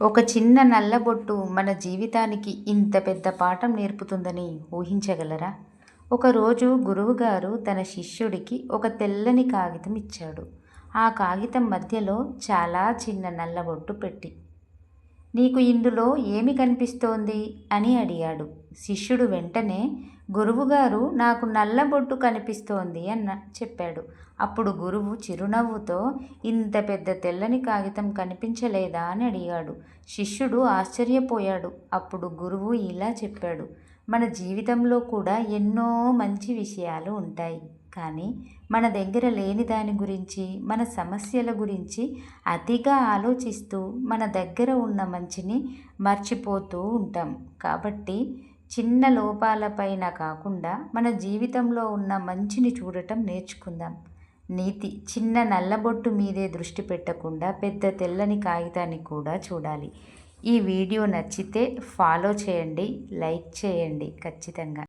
ఒక చిన్న నల్లబొట్టు మన జీవితానికి ఇంత పెద్ద పాఠం నేర్పుతుందని ఊహించగలరా? ఒకరోజు గురువుగారు తన శిష్యుడికి ఒక తెల్లని కాగితం ఇచ్చాడు. ఆ కాగితం మధ్యలో చాలా చిన్న నల్లబొట్టు పెట్టి, "నీకు ఇందులో ఏమి కనిపిస్తోంది?" అని అడిగాడు. శిష్యుడు వెంటనే, "గురువుగారు, నాకు నల్లబొట్టు కనిపిస్తోంది" చెప్పాడు. అప్పుడు గురువు చిరునవ్వుతో, "ఇంత పెద్ద తెల్లని కాగితం కనిపించలేదా?" అని అడిగాడు. శిష్యుడు ఆశ్చర్యపోయాడు. అప్పుడు గురువు ఇలా చెప్పాడు, "మన జీవితంలో కూడా ఎన్నో మంచి విషయాలు ఉంటాయి. కానీ మన దగ్గర లేని దాని గురించి, మన సమస్యల గురించి అతిగా ఆలోచిస్తూ మన దగ్గర ఉన్న మంచిని మర్చిపోతూ ఉంటాం. కాబట్టి చిన్న లోపాలపైన కాకుండా మన జీవితంలో ఉన్న మంచిని చూడటం నేర్చుకుందాం." నీతి: చిన్న నల్లబొట్టు మీదే దృష్టి పెట్టకుండా పెద్ద తెల్లని కాగితాన్ని కూడా చూడాలి. ఈ వీడియో నచ్చితే ఫాలో చేయండి, లైక్ చేయండి ఖచ్చితంగా.